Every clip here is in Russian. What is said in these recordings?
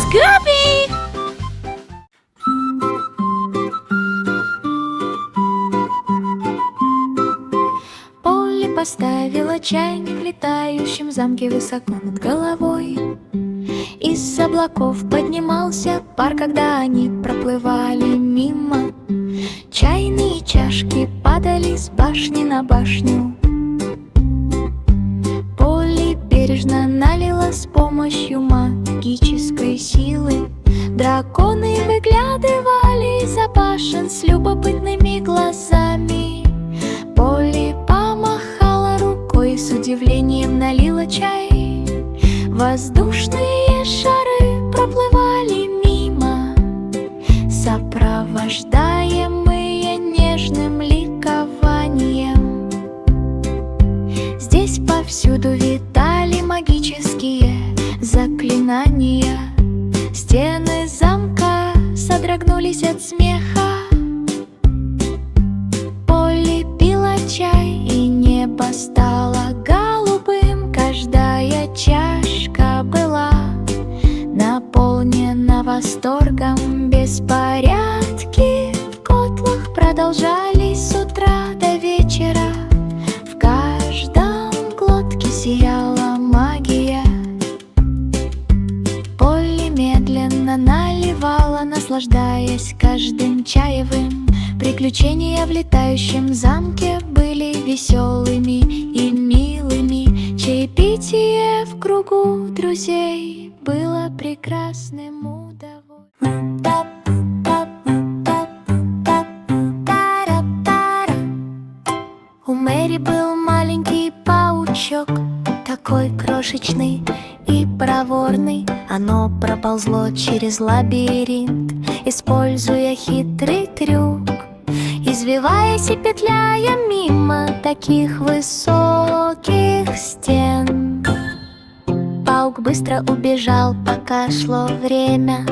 Scooby! Полли поставила чайник в летающем замке высоко над головой. Из облаков поднимался пар, когда они проплывали мимо. Чайные чашки падали с башни на башню. Полли бережно налила с помощью магической силы. Драконы выглядывали из-за башен с любопытными глазами. Полли помахала рукой и с удивлением налила чай. Воздушные шары проплывали мимо, сопровождаемые нежным ликованием. Здесь повсюду витали магические заклинания. Стены замка содрогнулись от смеха. Полли пила чай, и небо стало голубым. Каждая чашка была наполнена восторгом. Беспорядки в котлах продолжались с утра до вечера. В каждом глотке сияла магия. Полли медленно наливала, наслаждаясь каждым чаевым. Приключения в летающем замке были веселыми и милыми. Чаепитие в кругу друзей было прекрасным удовольствием. У Мэри был маленький паучок, такой крошечный и проворный. Оно проползло через лабиринт, используя хитрый трюк. Извиваясь и петляя мимо таких высоких стен, паук быстро убежал, пока шло время.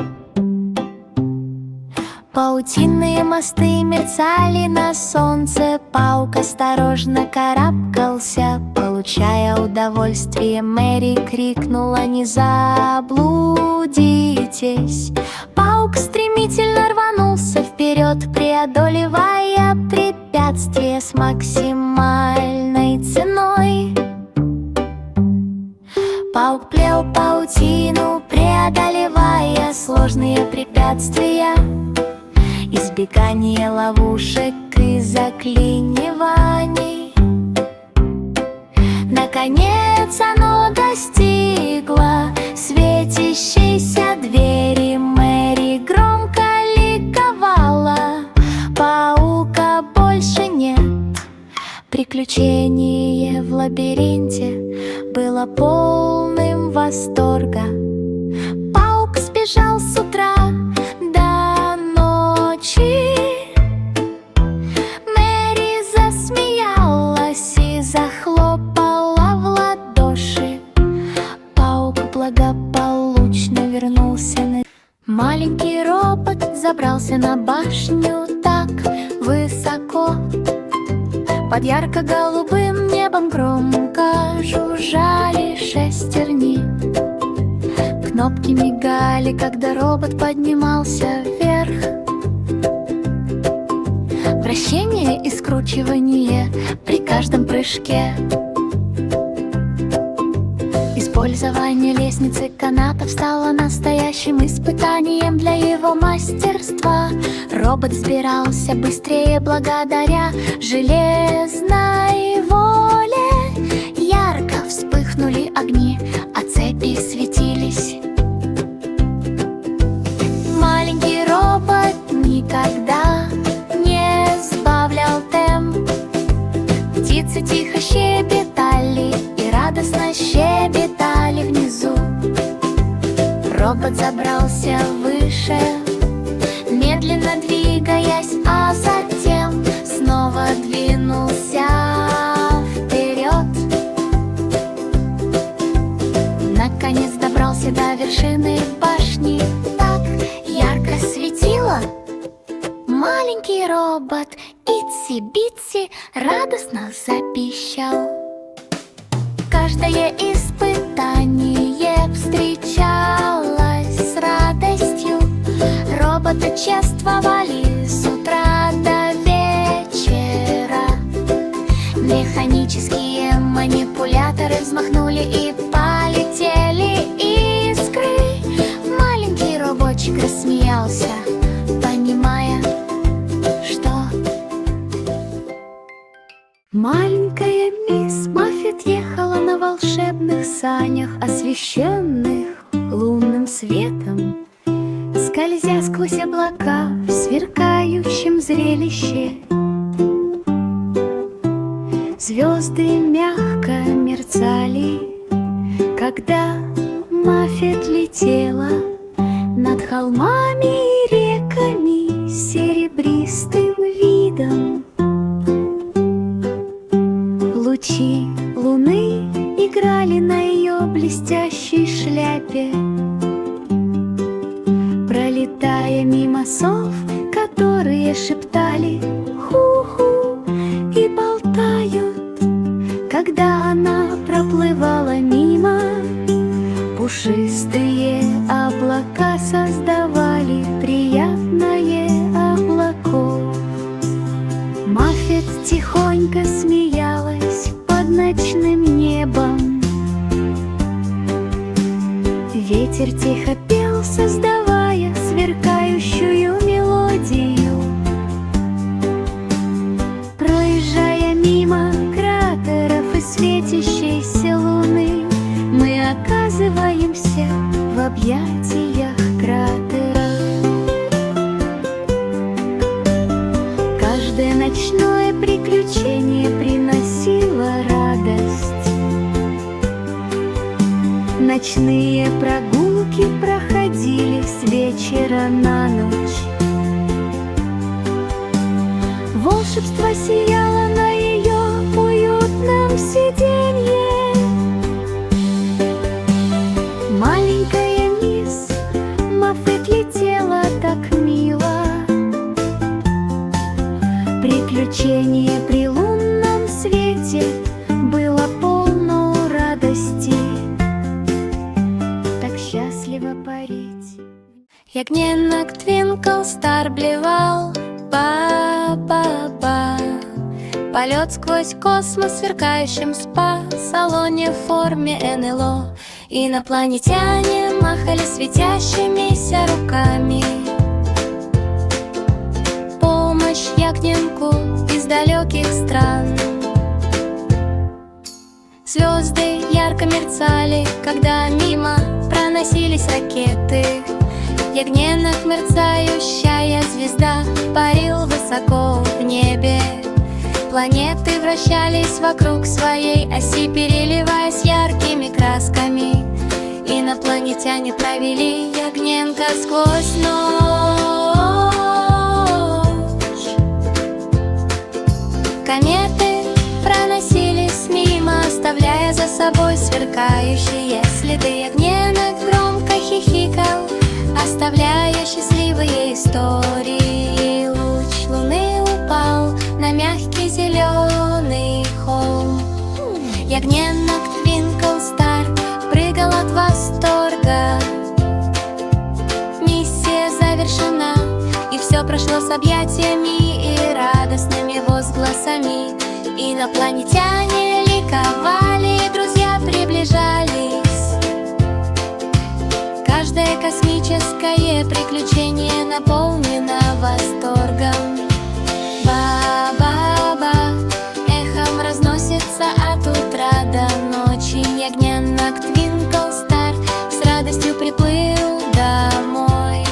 Паутинные мосты мерцали на солнце. Паук осторожно карабкался, получая удовольствие. Мэри крикнула: «Не заблудитесь!» Паук стремительно рванулся вперед, преодолевая препятствия с максимальной ценой. Паук плел паутину, преодолевая сложные препятствия. Избегание ловушек и заклиниваний. Наконец оно достигло светящейся двери. Мэри громко ликовала: паука больше нет. Приключение в лабиринте было полным восторга. Паук сбежал с утра до ночи. Мэри засмеялась и захлопала в ладоши. Паук благополучно вернулся на... Маленький робот забрался на башню так высоко. Под ярко-голубым небом громко жужжали шестерни. Кнопки мигали, когда робот поднимался вверх. Вращение и скручивание при каждом прыжке. Использование лестницы канатов стало настоящим испытанием для его мастерства. Робот взбирался быстрее благодаря железной воле. Ярко вспыхнули огни, а цепи светились. Маленький робот никогда не сбавлял темп. Птицы тихо щебетали и радостно щебетали внизу. Робот забрался выше, медленно двигаясь, а затем снова двинулся вперед. Наконец добрался до вершины башни. Так ярко светило. Маленький робот Итси-Битси радостно запищал. Каждое испытание встречалось с радостью. санях, освещенных лунным светом, скользя сквозь облака в сверкающем зрелище. Звезды мягко мерцали, когда Маффет летела над холмами и реками с серебристым видом. Лучи луны играли на ее блестящей шляпе, пролетая мимо сов, которые шептали ху-ху и болтают. Когда она проплывала мимо, пушистые облака создавали приятное облако. Маффет тихонько смеялась под ночным небом. Ветер тихо пел, создавая сверкающую мелодию. Проезжая мимо кратеров и светящейся луны, мы оказываемся в объятиях кратера. Каждое ночное приключение приносило радость. Ночные прогулки проходили с вечера на ночь. Волшебство сияло на ее уютном сиденье. Маленькая мисс Маффет летела так мило. Приключение при лунном свете было полно радости. Так счастливо парить. Ягненок Твинкл Стар блевал, ба-ба-ба. Полет сквозь космос в сверкающем спа-салоне в форме НЛО. Инопланетяне махали светящимися руками. Помощь ягненку из далеких стран. Звезды ярко мерцали, когда мимо проносились ракеты. Ягненок, мерцающая звезда, парил высоко в небе. Планеты вращались вокруг своей оси, переливаясь яркими красками. Инопланетяне провели ягненка сквозь ночь. Кометы проносились мимо, оставляя за собой сверкающие следы. Ягненок громко хихикал, оставляя счастливые истории. Луч луны упал на мягкий зеленый холм. Ягненок Твинкл Стар прыгал от восторга. Миссия завершена, и все прошло с объятиями и радостными возгласами. Инопланетяне ликовали, друзья приближались. Каждое космическое приключение наполнено восторгом. Ба-ба-ба, эхом разносится от утра до ночи. Ягненок Твинкл Стар с радостью приплыл домой.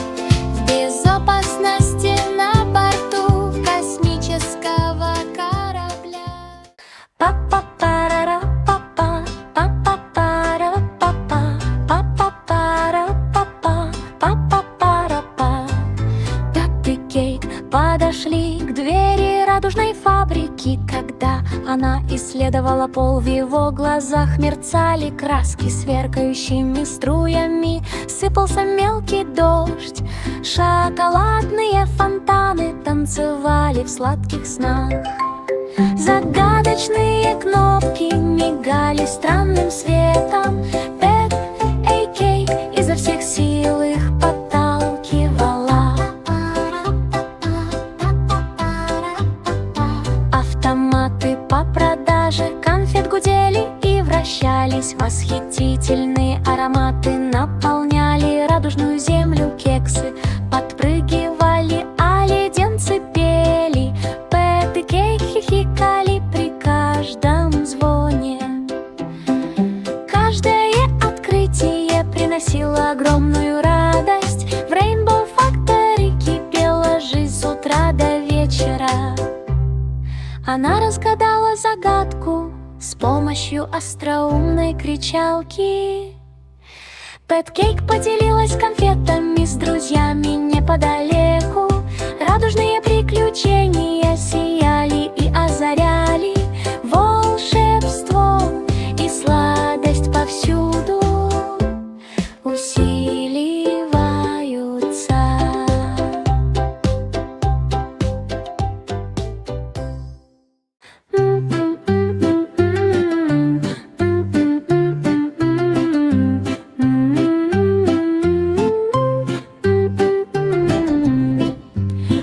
В безопасности на борту космического корабля. Па-па-пара-па-па, па-па-пара-па-па, па-па-пара-па-па, па-па-пара-па. Пятый Кейт подошли к двери радужной фабрики. Когда она исследовала пол, в его глазах мерцали краски сверкающими струями. Сыпался мелкий дождь, шоколадные фонтаны танцевали в сладких снах. Загадочные кнопки мигали странным светом. Пэт А.К. изо всех сил их подталкивала. Автоматы по продаже конфет гудели и вращались. Восхитительные ароматы наполняли радужную землю. Кексы подпрыгивали, а леденцы пели. Пэт и Кейт хихикали при каждом звоне. Каждый приносила огромную радость. В Rainbow Factory кипела жизнь с утра до вечера. Она разгадала загадку с помощью остроумной кричалки. Пэткейк поделилась конфетами с друзьями неподалеку. Радужные приключения сияли и озаряли волшебством, и сладость повсюду усиливаются.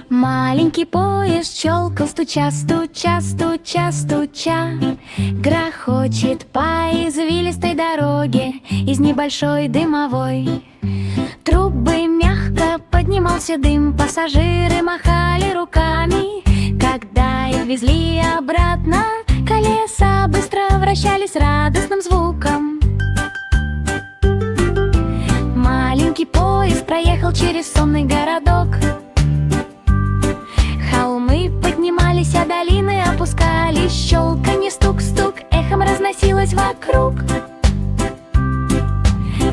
Маленький поезд щелкал, стуча, стуча, стуча, стуча. Грохочет по извилистой дороге из небольшой дымовой трубы. Мягко поднимался дым, пассажиры махали руками. Когда их везли обратно, колеса быстро вращались радостным звуком. Маленький поезд проехал через сонный городок. Холмы поднимались, а долины опускались. Щелканье, стук-стук эхом разносилось вокруг.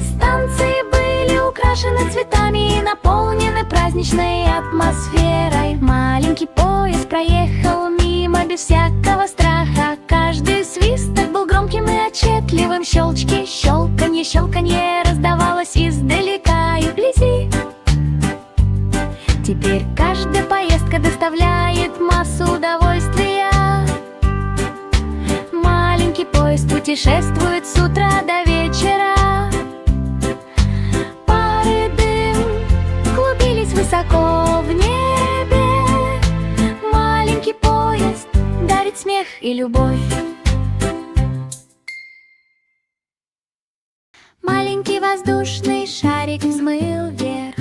Станции были украшены цветами и наполнены праздничной атмосферой. Маленький поезд проехал мимо без всякого страха. Каждый свисток был громким и отчетливым. Щелчки, щелканье, щелканье раздавалось издалека и вблизи. Теперь каждая поездка доставляет массу удовольствия. Маленький поезд путешествует с утра до вечера. Пары дым клубились высоко в небе. Маленький поезд дарит смех и любовь. Маленький воздушный шарик взмыл вверх.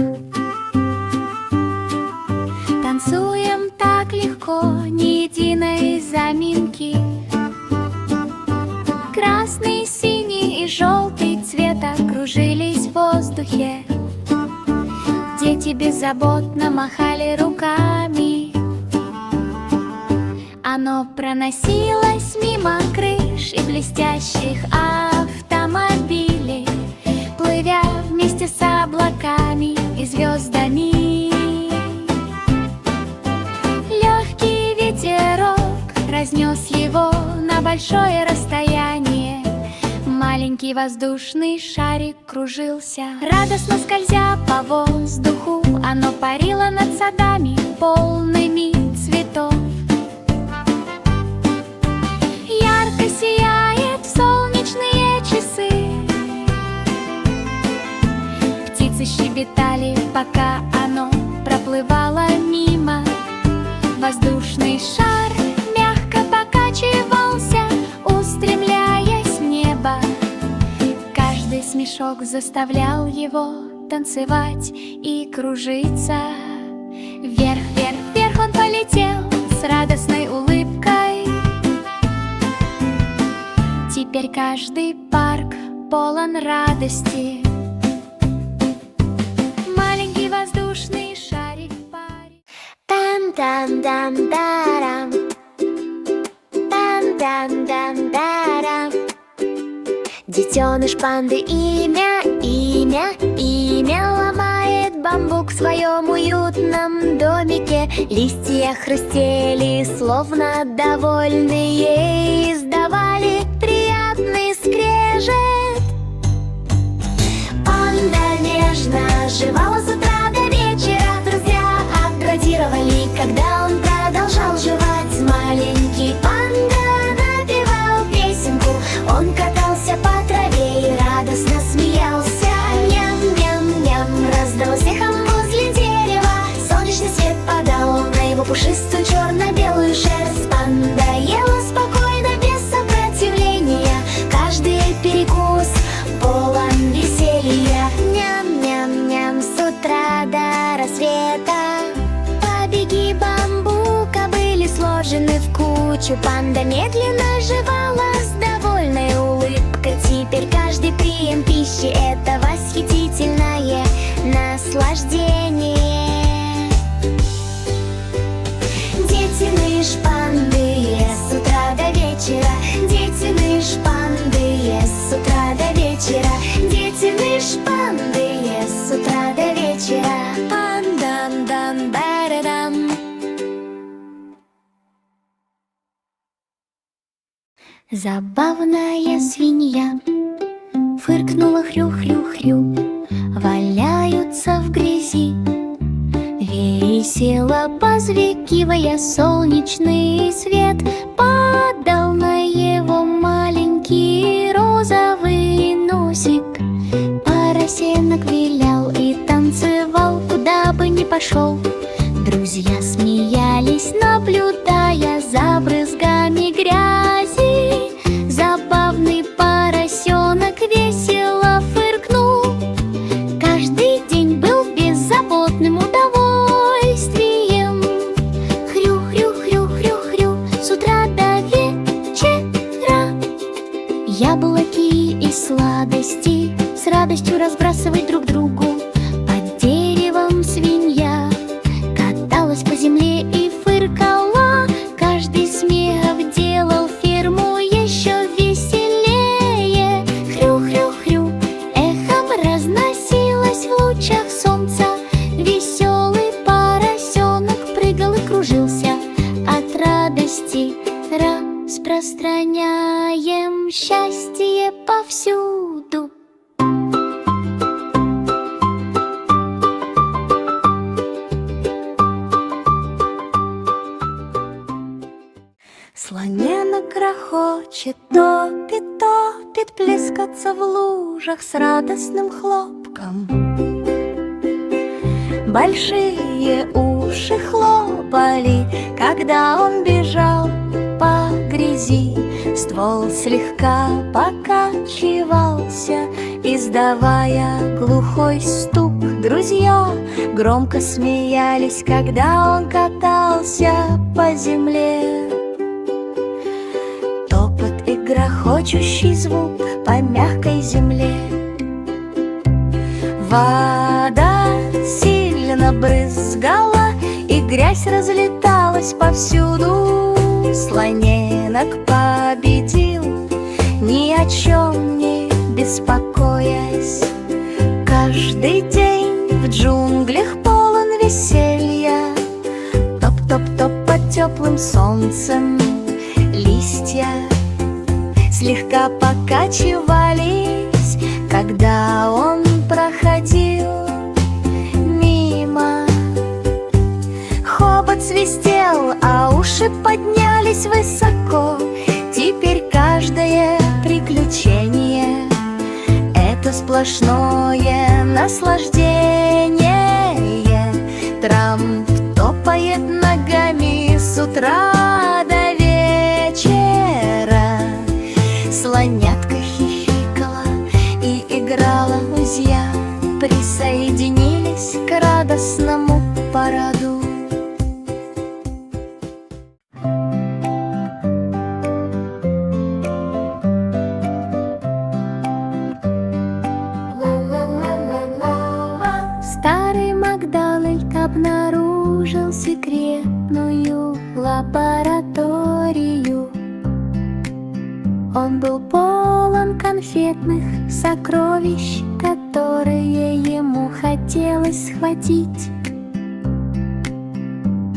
Танцуем так легко, ни единой заминки. Красный, синий и желтый цвета кружились в воздухе. Дети беззаботно махали руками. Оно проносилось мимо крыш и блестящих автомобилей, плывя вместе с облаками и звездами. Легкий ветерок разнес его на большое расстояние. Маленький воздушный шарик кружился, радостно скользя по воздуху. Оно парило над садами, полными цветов. Ярко сияет в солнечные часы. Птицы щебетали, пока оно проплывало мимо. Воздушный шар мягко покачивался, устремляясь в небо. Каждый смешок заставлял его танцевать и кружиться. Вверх, вверх, вверх он полетел с радостной улыбкой. Теперь каждый парк полон радости. Маленький воздушный шарик парит. Тан-тан-тан-тарам, тан-тан-тан-тарам. Детеныш панды имя, имя, имя ломает бамбук в своем уютном домике. Листья хрустели, словно довольные, издавали приятный скрежет. Панда нежно жевала с утра до вечера. Друзья аплодировали, когда он продолжал жевать. Маленький панда напевал песенку. Он катался по траве и радостно смеялся. Ням-ням-ням раздалось эхом возле дерева. Солнечный свет падал на его пушистую черно-белую шерсть. Панда ела спокойно, без сопротивления. Каждый перекус полон веселья. Ням-ням-ням с утра до рассвета. Побеги бамбука были сложены в кучу. Панда медленно жевала с довольной улыбкой. Теперь каждый каждый прием пищи — это восхитительное наслаждение. Дети шпанды с утра до вечера, дети шпанды с утра до вечера, дети шпанды с утра до вечера. Пан-дан-дан-барадам. Забавная свинья фыркнула хрю-хрю-хрю, валяются в грязи. Весело позвякивая, солнечный свет падал на его маленький розовый носик. Поросенок вилял и танцевал, куда бы ни пошел. Друзья смеялись, наблюдая за брызгами грязи. Забавный поросенок весело фыркнул. Каждый день был беззаботным удовольствием. Хрю-хрю-хрю-хрю-хрю с утра до вечера. Яблоки и сладости с радостью разбрасывать друг другу. Под деревом свинья каталась по земле и фыркала. Каждый смех делал ферму еще веселее. Хрю-хрю-хрю эхом разносилось в лучах солнца. Веселый поросенок прыгал и кружился от радости. Распространяем счастье повсюду. Слоненок грохочет, топит, топит, плескаться в лужах с радостным хлопком. Большие уши хлопали, когда он бежал по грязи. Ствол слегка покачивался, издавая глухой стук. Друзья громко смеялись, когда он катался по земле. Топот и грохочущий звук по мягкой земле. Вода сильно брызгала, и грязь разлеталась повсюду. Слоненок победил, ни о чем не беспокоясь. Каждый день в джунглях полон веселья. Топ-топ-топ под теплым солнцем листья слегка покачивались, когда он проходил мимо. Хобот свистел, а уши поднялись высоко. Теперь каждое приключение — это сплошное наслаждение. Трамп топает ногами с утра до вечера. Слонятка хихикала и играла. Друзья присоединились к радостному параду. Старый Макдональд обнаружил секретную лабораторию. Он был полон конфетных сокровищ, которые ему хотелось схватить.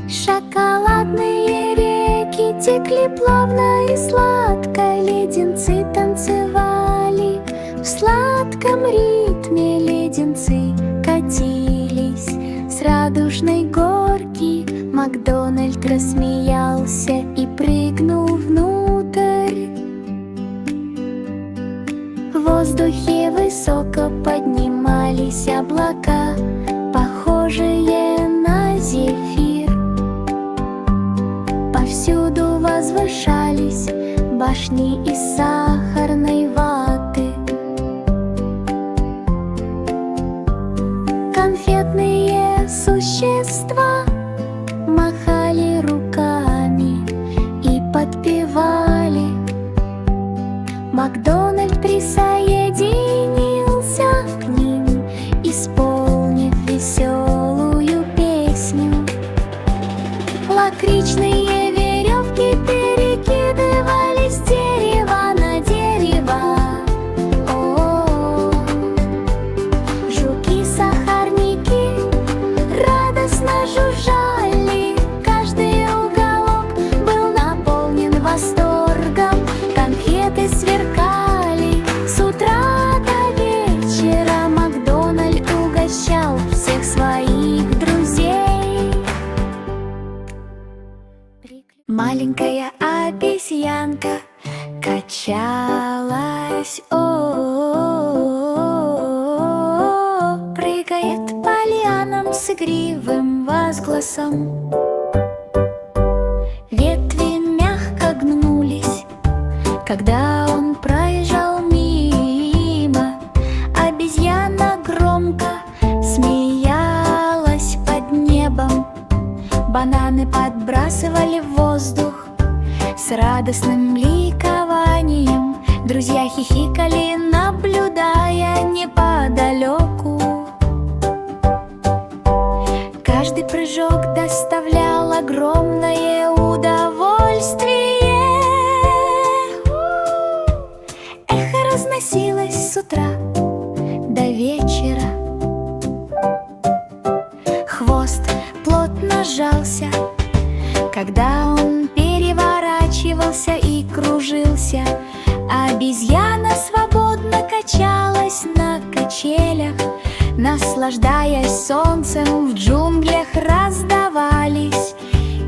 Шоколадные реки текли плавно и сладко, леденцы танцевали в сладком ритме, леденцы катились с радужной горки. Макдональд рассмеялся и прыгнул внутрь. В воздухе высоко поднимались облака, похожие на зефир. Повсюду возвышались башни из сахарной ваты. Конфетные существа махали руками и подпевали. Макдональд присоединился голосом. Ветви мягко гнулись, когда он проезжал мимо. Обезьяна громко смеялась под небом. Бананы подбрасывали в воздух с радостным ликованием. Друзья хихикали, наблюдая неподалеку. Каждый прыжок доставлял огромное удовольствие. Эхо разносилось с утра до вечера. Хвост плотно сжался, когда он переворачивался и кружился. Обезьяна свободно качалась на качелях, наслаждаясь солнцем. В джунглях раздавались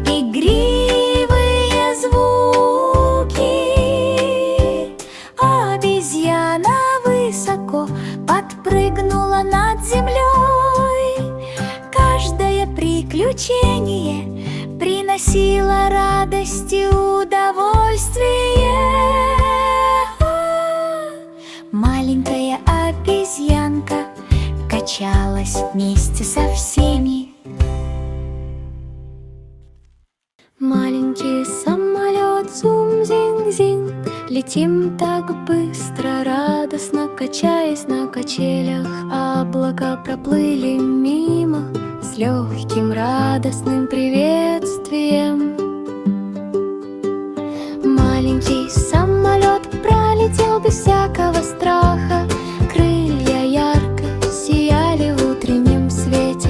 игривые звуки. Обезьяна высоко подпрыгнула над землей. Каждое приключение приносило радость и удовольствие. Маленькая обезьянка качалась вместе со всеми. Маленький самолет, зум-зинг-зинг, летим так быстро, радостно качаясь на качелях. Облака проплыли мимо с легким радостным приветствием. Маленький самолет пролетел без всякого страха. Крылья ярко сияли в утреннем свете,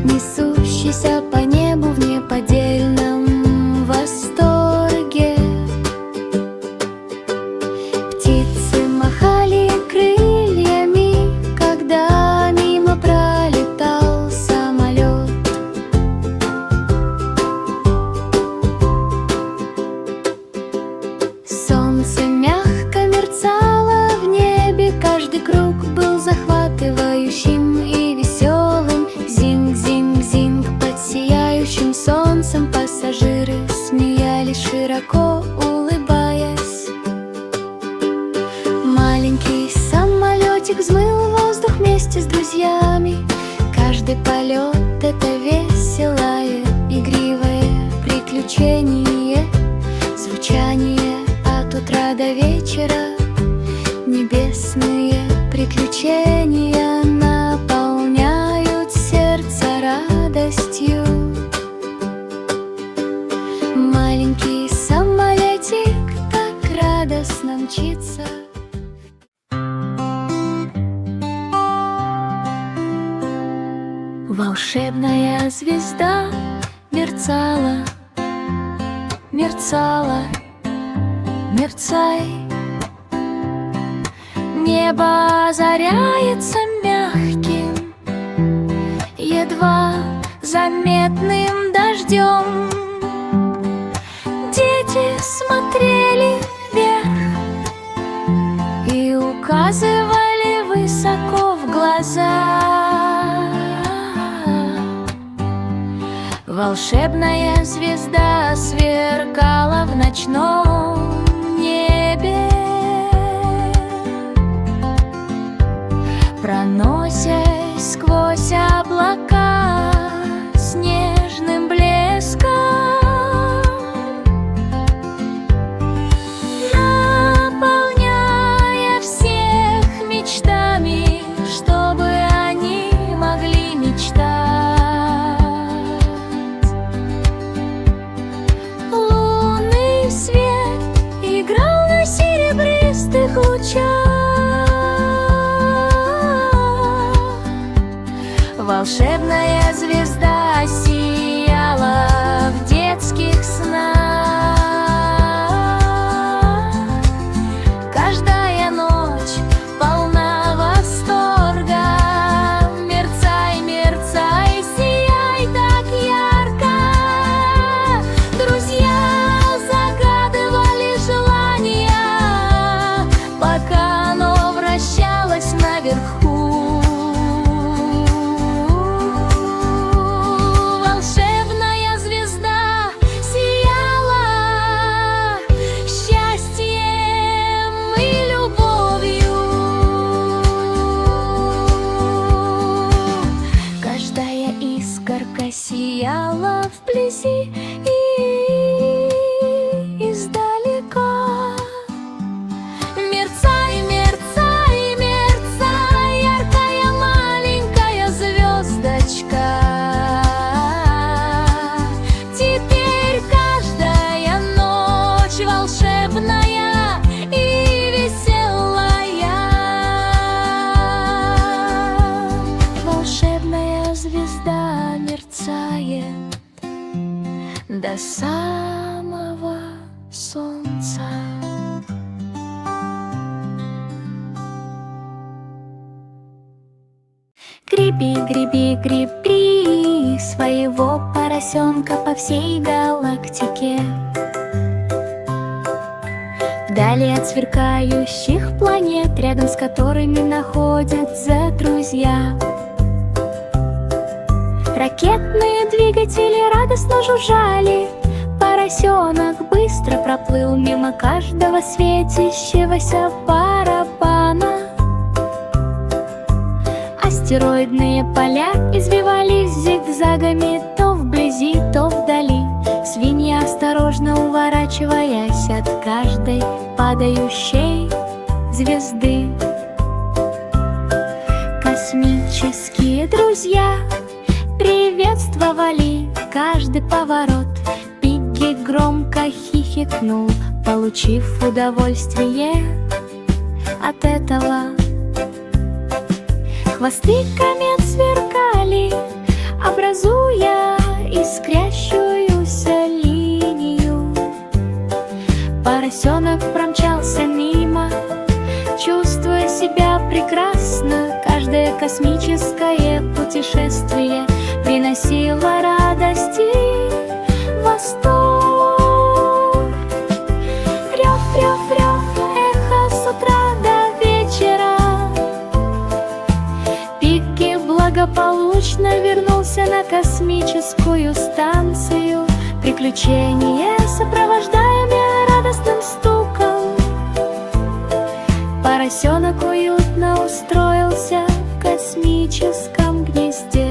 несущийся по небу в неподдельном восторге. Птицы махали крыльями, когда мимо пролетал самолет. Солнце мягко мерцало в небе, каждый круг был захватывающим и веселым. Зинг-зинг-зинг, под сияющим солнцем пассажиры смеялись, широко улыбаясь. Маленький самолетик взмыл в воздух вместе с друзьями. Каждый полет — это веселое, игривое приключение. Звучание от утра до вечера, небесные приключения наполняют сердце радостью. Маленький самолетик так радостно мчится. Волшебная звезда мерцала, мерцала, мерцай. Небо озаряется мягким, едва заметным дождем. Дети смотрели вверх и указывали высоко в глаза. Волшебная звезда сверкала в ночном небе, проносясь сквозь облака с нежным блеском, наполняя всех мечтами, чтобы они могли мечтать. Лунный свет играл на серебристых лучах. Волшебная звезда сияла в детских снах. Каждая ночь полна восторга. Мерцай, мерцай, сияй так ярко. Друзья загадывали желания, пока оно вращалось наверху. до самого солнца. Греби, греби, греби своего поросенка по всей галактике, вдали от сверкающих планет, рядом с которыми находятся друзья. Ракетные двигатели радостно жужжали, поросенок быстро проплыл мимо каждого светящегося барабана. Астероидные поля извивались зигзагами то вблизи, то вдали. Свинья, осторожно уворачиваясь от каждой падающей звезды. Космические друзья приветствовали каждый поворот. Пигги громко хихикнул, получив удовольствие от этого. Хвосты комет сверкали, образуя искрящуюся линию. Поросенок промчался мимо, чувствуя себя прекрасно. Каждое космическое путешествие приносило радость и восторг. Рев, рев, рев, эхо с утра до вечера. Пигги благополучно вернулся на космическую станцию. Приключения, сопровождаемые радостным стуком. Поросенок уютно устроился в космическом гнезде.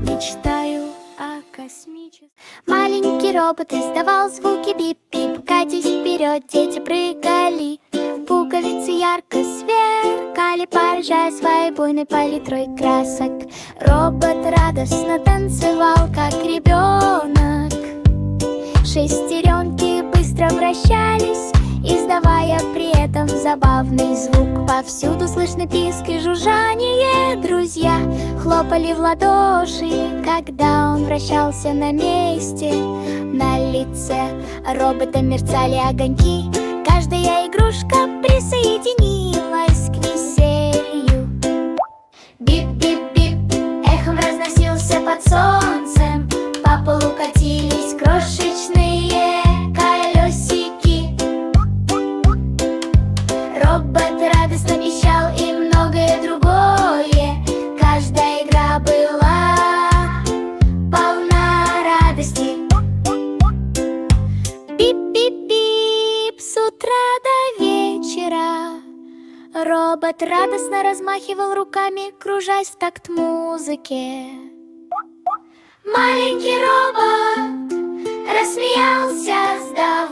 Мечтаю о космическом. Маленький робот издавал звуки бип-бип. Катясь вперед, дети прыгали. Пуговицы ярко сверкали, поражая своей буйной палитрой красок. Робот радостно танцевал, как ребенок. Шестеренки быстро вращались, издавая при этом забавный звук. Повсюду слышно писк и жужжание. Друзья хлопали в ладоши, когда он вращался на месте. На лице робота мерцали огоньки. Каждая игрушка присоединилась к веселью. Бип-бип-бип эхом разносился под солнцем. По полу катились крошечные колесики. Робот радостно вещал и многое другое. Каждая игра была полна радости. Бип-бип-бип с утра до вечера. Робот радостно размахивал руками, кружась в такт музыке. Маленький робот рассмеялся, сдал